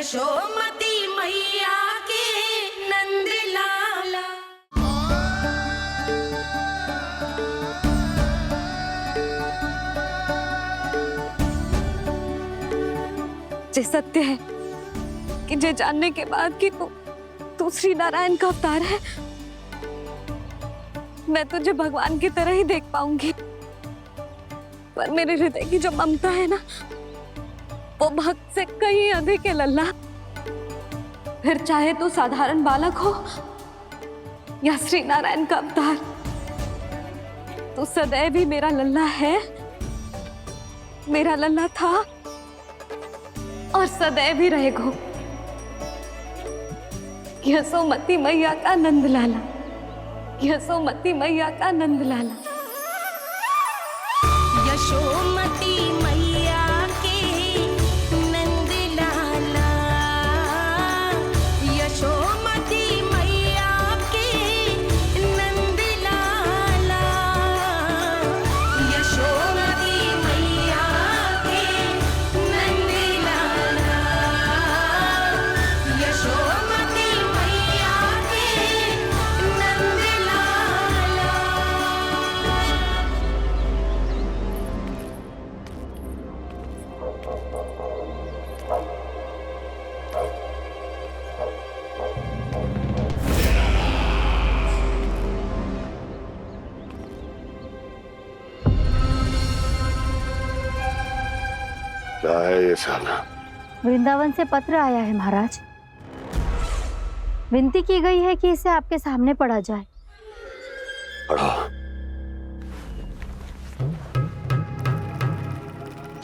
यशोमती मैया के नंद लाला। ये सत्य है कि ये जानने के बाद कि तू श्री नारायण का अवतार है, मैं तुझे भगवान की तरह ही देख पाऊंगी। पर मेरे हृदय की जो ममता है ना, वो भक्त से कहीं अधिक है लल्ला। फिर चाहे तू साधारण बालक हो या श्री नारायण का अवतार, तू सदैव ही मेरा लल्ला है, मेरा लल्ला था और सदैव ही रहेगा। यशोमती मैया का नंद लाला, यशोमती मैया का नंद लाला। यशोमती मैया के नंद लाला, यशोमती मैया के नंद लाला, यशोमती मैया के नंद लाला, यशोमती मैया के नंद लाला। क्या है ये साला? वृंदावन से पत्र आया है महाराज। विनती की गई है कि इसे आपके सामने पढ़ा जाए। पढ़ो।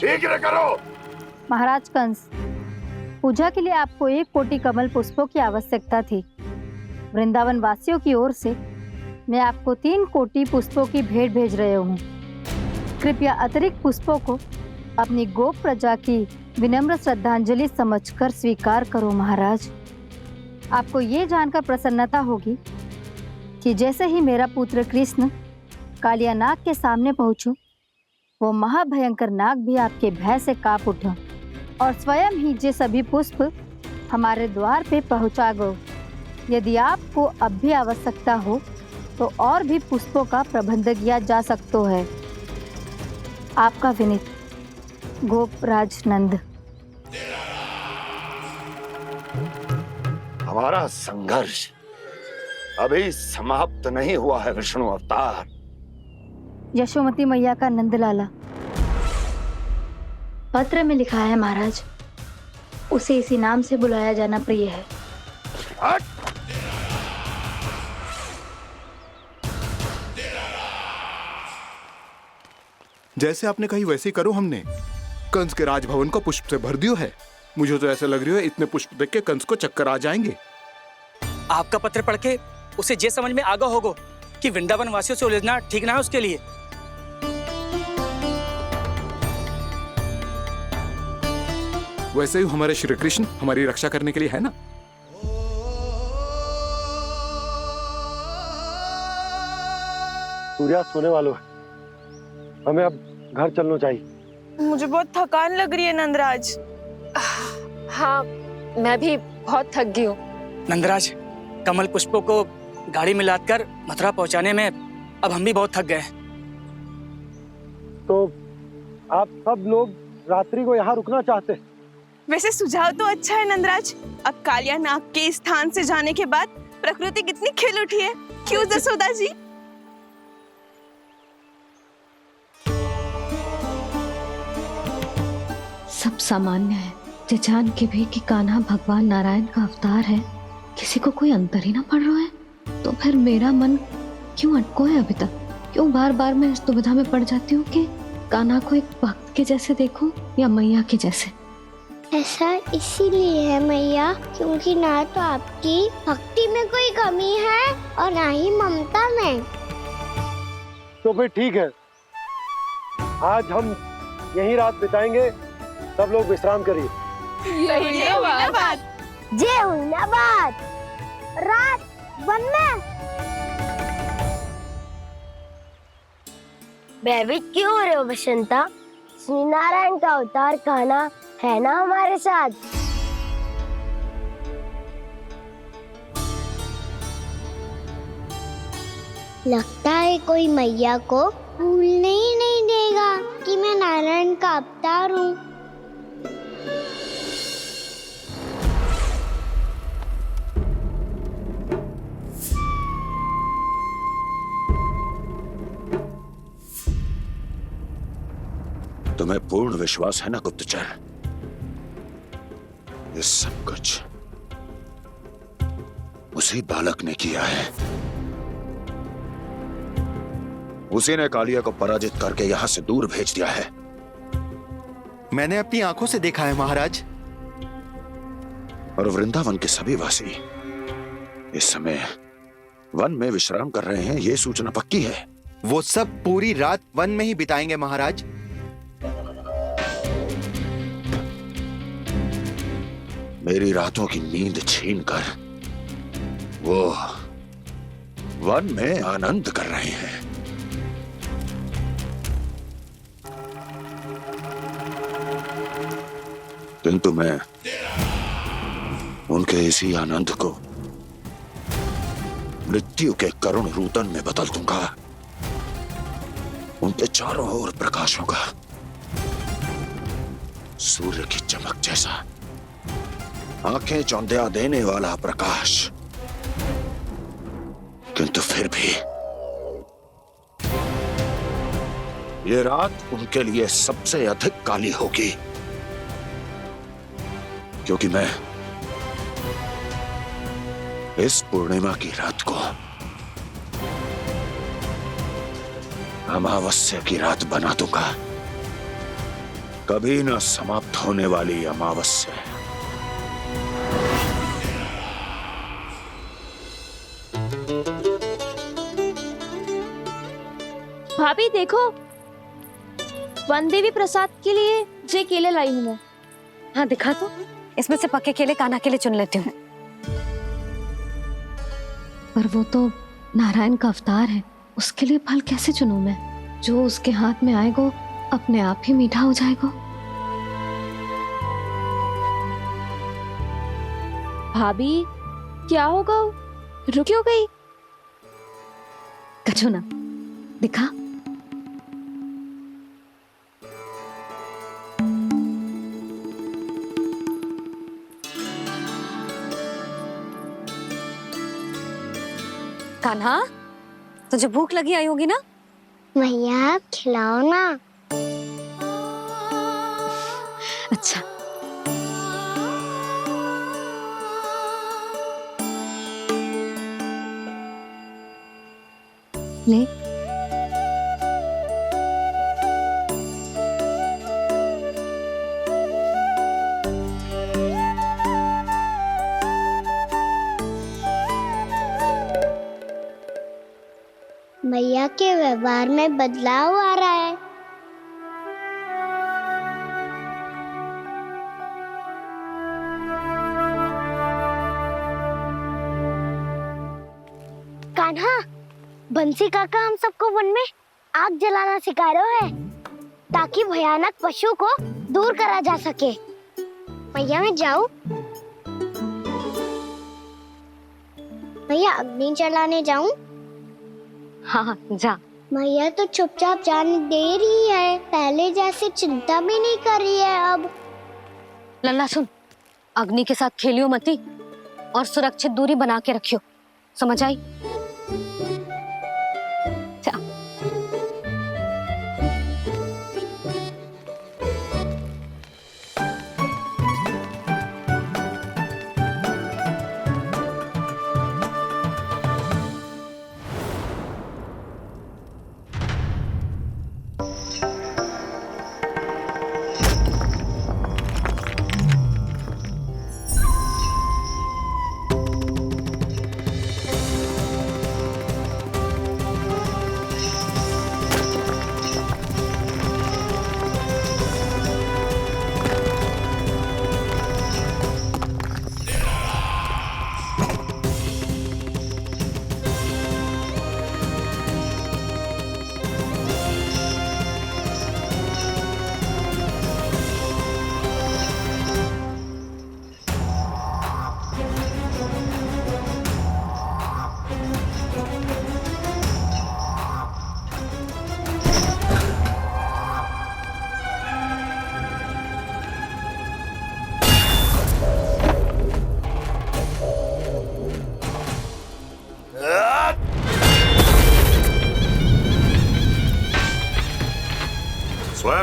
शीघ्र करो। महाराज कंस, पूजा के लिए आपको 1 कोटि कमल पुष्पों की आवश्यकता थी। वृंदावन वासियों की ओर से मैं आपको 3 कोटि पुष्पों की भेंट भेज रहे हूँ। कृपया अतिरिक्त पुष्पों को अपनी गोप प्रजा की विनम्र श्रद्धांजलि समझकर स्वीकार करो महाराज। आपको ये जानकर प्रसन्नता होगी कि जैसे ही मेरा पुत्र कृष्ण कालिया नाग के सामने पहुंचो, वो महाभयंकर नाग भी आपके भय से कांप उठा और स्वयं ही ये सभी पुष्प हमारे द्वार पे पहुंचा गो। यदि आपको अब भी आवश्यकता हो तो और भी पुष्पों का प्रबंध किया जा सकता है। आपका विनीत गोपराज नंद। हमारा संघर्ष अभी समाप्त नहीं हुआ है विष्णु अवतार। यशोमती मैया का नंदलाला। पत्र में लिखा है महाराज, उसे इसी नाम से बुलाया जाना प्रिय है। हट! जैसे आपने कही वैसे ही करो। हमने कंस के राजभवन को पुष्प से भर दियो है। मुझे तो ऐसा लग रही है इतने पुष्प देख के कंस को चक्कर आ जाएंगे। आपका पत्र पढ़ के उसे ये समझ में आगा होगा कि वृंदावन वासियों से उलझना ठीक ना है उसके लिए। वैसे ही हमारे श्री कृष्ण हमारी रक्षा करने के लिए है ना। सूर्यास्त होने वाला है, हमें अब घर चलना चाहिए। मुझे बहुत थकान लग रही है नंदराज। हाँ, मैं भी बहुत थक गई हूँ। नंदराज, कमल पुष्पों को गाड़ी में लादकर मथुरा पहुंचाने में अब हम भी बहुत थक गए। तो आप सब लोग रात्रि को यहाँ रुकना चाहते हैं? वैसे सुझाव तो अच्छा है नंदराज। अब कालिया नाग के स्थान से जाने के बाद प्रकृति कितनी खिल उठी है, क्यों जसोदा जी? सब सामान्य है। ये जान के भी कि कान्हा भगवान नारायण का अवतार है, किसी को कोई अंतर ही ना पड़ रहा है, तो फिर मेरा मन क्यों अटको है अभी तक? क्यों बार बार मैं इस दुविधा में पड़ जाती हूँ कि कान्हा को एक भक्त के जैसे देखूं या मैया के जैसे? ऐसा इसीलिए है मैया, क्योंकि ना तो आपकी भक्ति में कोई कमी है और ना ही ममता में। तो फिर ठीक है, आज हम यहीं रात बिताएंगे। सब लोग विश्राम करिए। जय हुन्नाबाद। रात वन में भयभीत क्यों हो रहे हो बसंता? श्री नारायण का अवतार कान्हा है ना हमारे साथ। लगता है कोई मैया को भूलने ही नहीं देगा कि मैं नारायण का अवतार हूँ। तुम्हें पूर्ण विश्वास है ना गुप्तचर? ये सब कुछ उसी बालक ने किया है। उसी ने कालिया को पराजित करके यहां से दूर भेज दिया है। मैंने अपनी आंखों से देखा है महाराज। और वृंदावन के सभी वासी इस समय वन में विश्राम कर रहे हैं, ये सूचना पक्की है। वो सब पूरी रात वन में ही बिताएंगे महाराज। मेरी रातों की नींद छीनकर वो वन में आनंद कर रहे हैं। किंतु मैं उनके इसी आनंद को मृत्यु के करुण रूतन में बदल दूंगा। उनके चारों ओर प्रकाश होगा, सूर्य की चमक जैसा, आंखें चौंधिया देने वाला प्रकाश। किंतु फिर भी ये रात उनके लिए सबसे अधिक काली होगी, क्योंकि मैं इस पूर्णिमा की रात को अमावस्या की रात बना दूंगा, कभी न समाप्त होने वाली अमावस्या। भाभी देखो, वन देवी प्रसाद के लिए जे केले लाई हूँ मैं। हाँ दिखा तो, इसमें से पके केले कान्हा के लिए चुन लेती हूँ। पर वो तो नारायण का अवतार है, उसके लिए फल कैसे चुनूं मैं? जो उसके हाथ में आएगा अपने आप ही मीठा हो जाएगा। भाभी क्या होगा, रुकी हो गई? कछू ना दिखा। कान्हा, तुझे भूख लगी आई होगी ना? मैया आप खिलाओ ना। अच्छा ले। मैया के व्यवहार में बदलाव आ रहा है। कान्हा, बंसी काका हम सबको वन में आग जलाना सिखा रहे हैं ताकि भयानक पशु को दूर करा जा सके। मैया मैं जाऊं? मैया अग्नि जलाने जाऊं? हाँ जा। मैया तो चुपचाप जाने दे रही है, पहले जैसे चिंता भी नहीं कर रही है अब। लल्ला सुन, अग्नि के साथ खेलियो मती और सुरक्षित दूरी बना के रखियो, समझ आई? जा।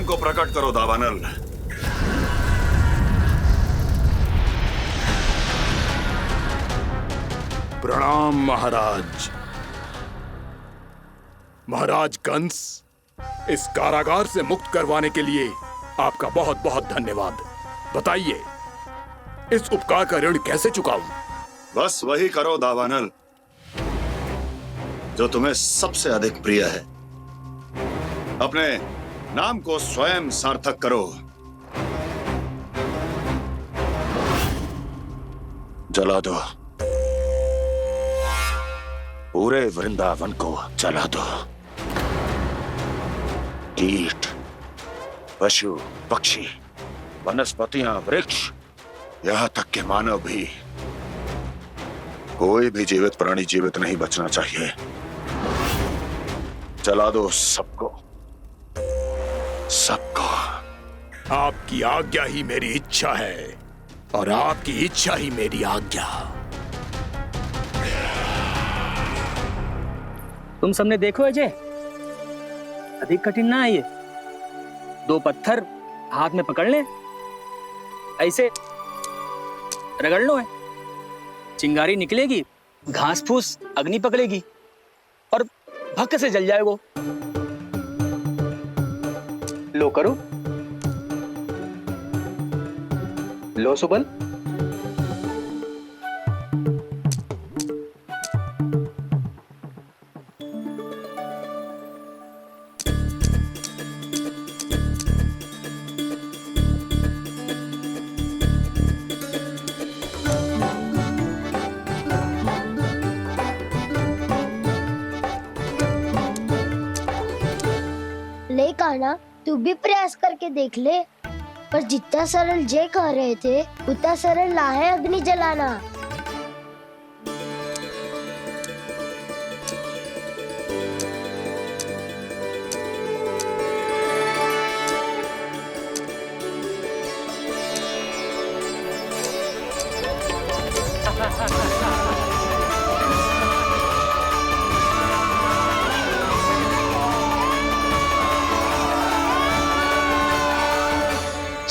स्वयं को प्रकट करो दावानल। प्रणाम महाराज। महाराज कंस, इस कारागार से मुक्त करवाने के लिए आपका बहुत बहुत धन्यवाद। बताइए, इस उपकार का ऋण कैसे चुकाऊं? बस वही करो दावानल जो तुम्हें सबसे अधिक प्रिय है। अपने नाम को स्वयं सार्थक करो। जला दो, पूरे वृंदावन को जला दो। कीट, पशु, पक्षी, वनस्पतियां, वृक्ष, यहां तक के मानव भी, कोई भी जीवित प्राणी जीवित नहीं बचना चाहिए। जला दो सबको, सबको। आपकी आज्ञा ही मेरी इच्छा है और आपकी इच्छा ही मेरी आज्ञा। तुम सबने देखो अजय, अधिक कठिन ना है ये। 2 पत्थर हाथ में पकड़ ले, ऐसे रगड़ लो है, चिंगारी निकलेगी, घास फूस अग्नि पकड़ेगी और भक्क से जल जाएगा। लो करो, लो सुबल। ले कान्हा, तू भी प्रयास करके देख ले। पर जितना सरल जय कह रहे थे उतना सरल ना है अग्नि जलाना।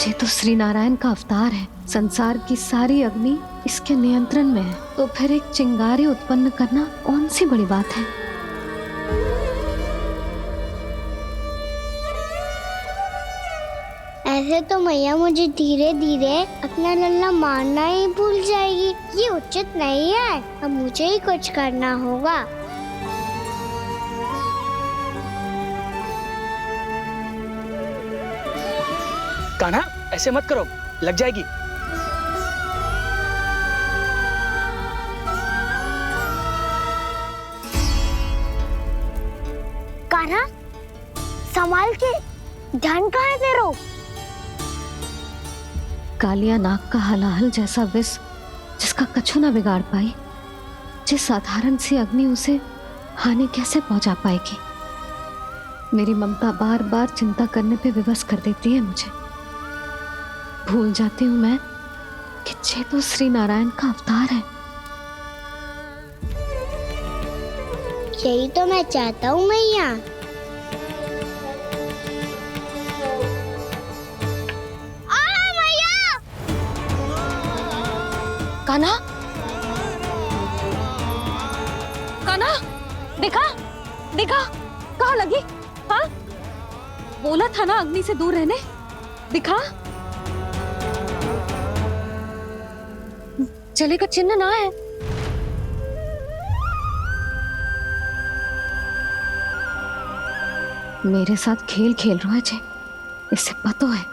ये तो श्री नारायण का अवतार है। संसार की सारी अग्नि इसके नियंत्रण में है, तो फिर एक चिंगारी उत्पन्न करना कौन सी बड़ी बात है। ऐसे तो मैया मुझे धीरे धीरे अपना लल्ला मारना ही भूल जाएगी। ये उचित नहीं है, अब मुझे ही कुछ करना होगा। कान्हा, ऐसे मत करो, लग जाएगी। कान्हा, संभाल के, ध्यान कहाँ है तेरो? कालिया नाग का हलाहल जैसा विष जिसका कछु न बिगाड़ पाई, जिस साधारण सी अग्नि उसे हानि कैसे पहुंचा पाएगी। मेरी ममता बार बार चिंता करने पे विवश कर देती है मुझे। भूल जाती हूँ मैं कि ये तो श्री नारायण का अवतार है। यही तो मैं चाहता हूँ मैया। कान्हा, कान्हा, देखा देखा, कहाँ लगी? हाँ, बोला था ना अग्नि से दूर रहने। दिखा, जले का चिन्ह ना है। मेरे साथ खेल खेल रहा है जे। इससे पता है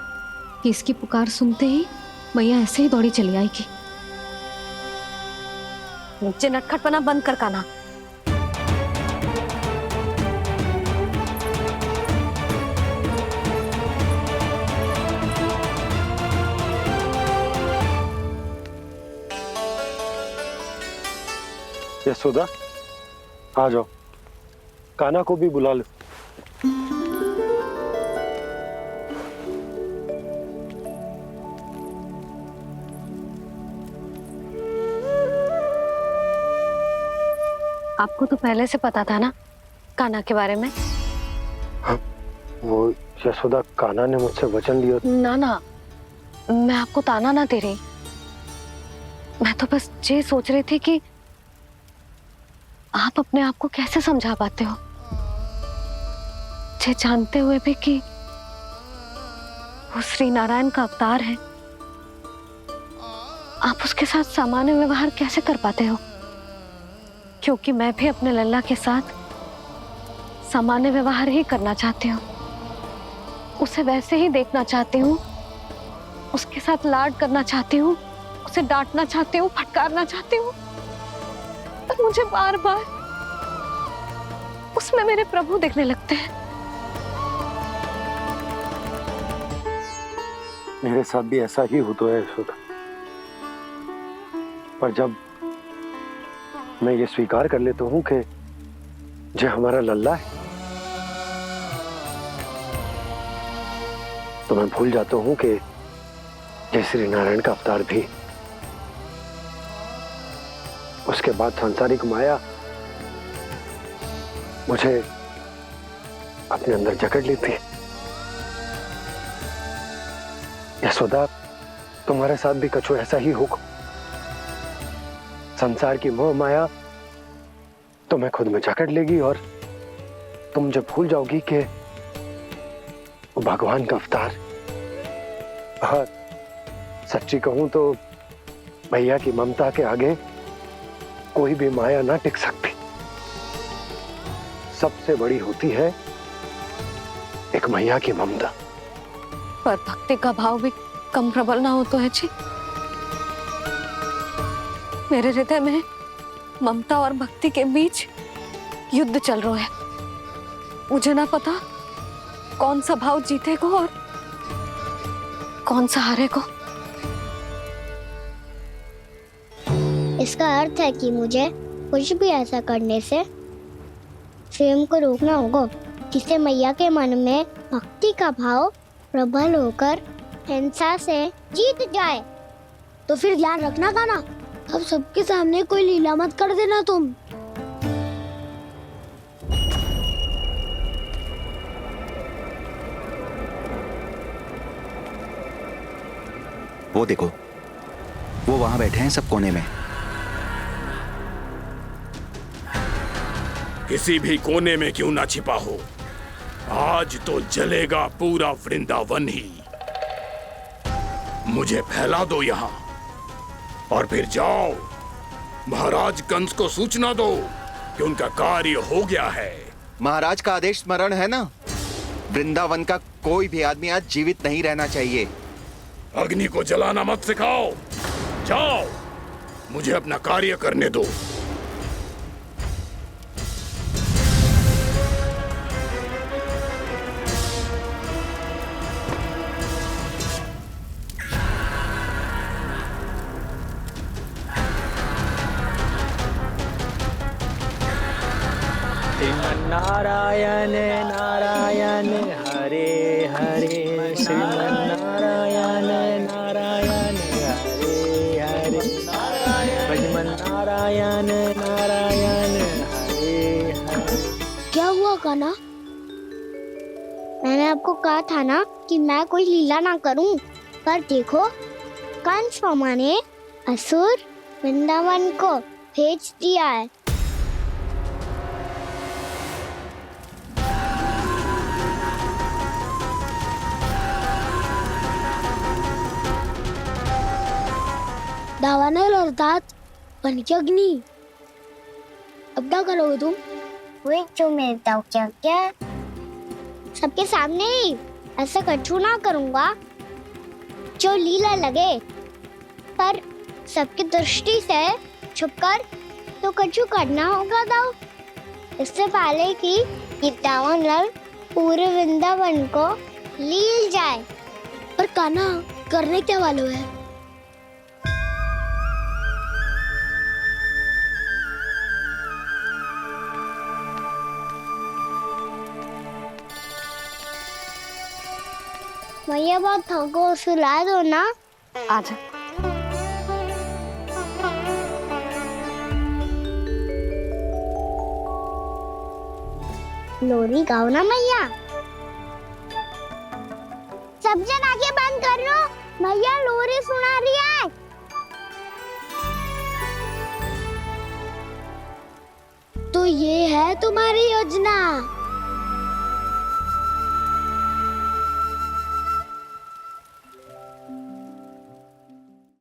कि इसकी पुकार सुनते ही मैया ऐसे ही दौड़ी चली आएगी। नीचे नटखटपना बंद कर कान्हा। यशोदा, आ जाओ, कान्हा को भी बुला लो। आपको तो पहले से पता था ना कान्हा के बारे में? वो यशोदा, कान्हा ने मुझसे वचन लिया। ना ना, मैं आपको ताना ना दे रही। मैं तो बस ये सोच रही थी कि आप अपने आप को कैसे समझा पाते हो, ये जानते हुए भी कि वो श्री नारायण का अवतार है। आप उसके साथ सामान्य व्यवहार कैसे कर पाते हो? क्योंकि मैं भी अपने लल्ला के साथ सामान्य व्यवहार ही करना चाहती हूँ। उसे वैसे ही देखना चाहती हूँ, उसके साथ लाड करना चाहती हूँ, उसे डांटना चाहती हूँ, फटकारना चाहती हूँ। पर मुझे बार बार उसमें मेरे प्रभु दिखने लगते हैं। मेरे साथ भी ऐसा ही होता है यशोदा। पर जब मैं ये स्वीकार कर लेता हूँ कि जो हमारा लल्ला है, तो मैं भूल जाता हूँ कि जय श्री नारायण का अवतार भी। उसके बाद सांसारिक माया मुझे अपने अंदर जकड़ लेती है। यशोदा, तुम्हारे साथ भी कछु ऐसा ही होगा। संसार की मोह माया तुम्हें खुद में जकड़ लेगी और तुम जब भूल जाओगी कि वो भगवान का अवतार। और सच्ची कहूं तो भैया की ममता के आगे कोई भी माया ना टिक सकती। सबसे बड़ी होती है एक मैया की ममता। पर भक्ति का भाव भी कम प्रबल ना हो तो है जी। मेरे हृदय में ममता और भक्ति के बीच युद्ध चल रहा है। मुझे ना पता कौन सा भाव जीतेगा और कौन सा हारेगा। इसका अर्थ है कि मुझे कुछ भी ऐसा करने से स्वयं को रोकना होगा जिससे मैया के मन में भक्ति का भाव प्रबल होकर हिंसा से जीत जाए। तो फिर ध्यान रखना कान्हा, अब सबके सामने कोई लीला मत कर देना तुम। वो देखो, वो वहां बैठे हैं सब कोने में। किसी भी कोने में क्यों ना छिपा हो, आज तो जलेगा पूरा वृंदावन ही। मुझे फैला दो यहाँ और फिर जाओ महाराज कंस को सूचना दो कि उनका कार्य हो गया है। महाराज का आदेश स्मरण है ना, वृंदावन का कोई भी आदमी आज जीवित नहीं रहना चाहिए। अग्नि को जलाना मत सिखाओ, जाओ मुझे अपना कार्य करने दो। नारायण नारायण हरे हरे, श्रीमन्नारायण नारायण हरे हरे, भजमन नारायण नारायण हरे हरे। क्या हुआ कान्हा? मैंने आपको कहा था ना कि मैं कोई लीला ना करूं, पर देखो कंस मामा ने असुर वृंदावन को भेज दिया है। दावानल अर्थात पंचअग्नि। अब क्या करोगे तुम? वही जो मेरे क्या सबके सामने ही ऐसा कछु ना करूंगा जो लीला लगे, पर सबकी दृष्टि से छुपकर तो कछु करना होगा दाऊ। इससे पहले कि ये दावानल पूरे वृंदावन को लील जाए। पर कान्हा करने क्या वालों है? भैया बहुत थको, सुला दो ना। आजा। लोरी गाओ ना मैया। सब जन आंखें बंद कर लो, मैया लोरी सुना रही है। तो ये है तुम्हारी योजना।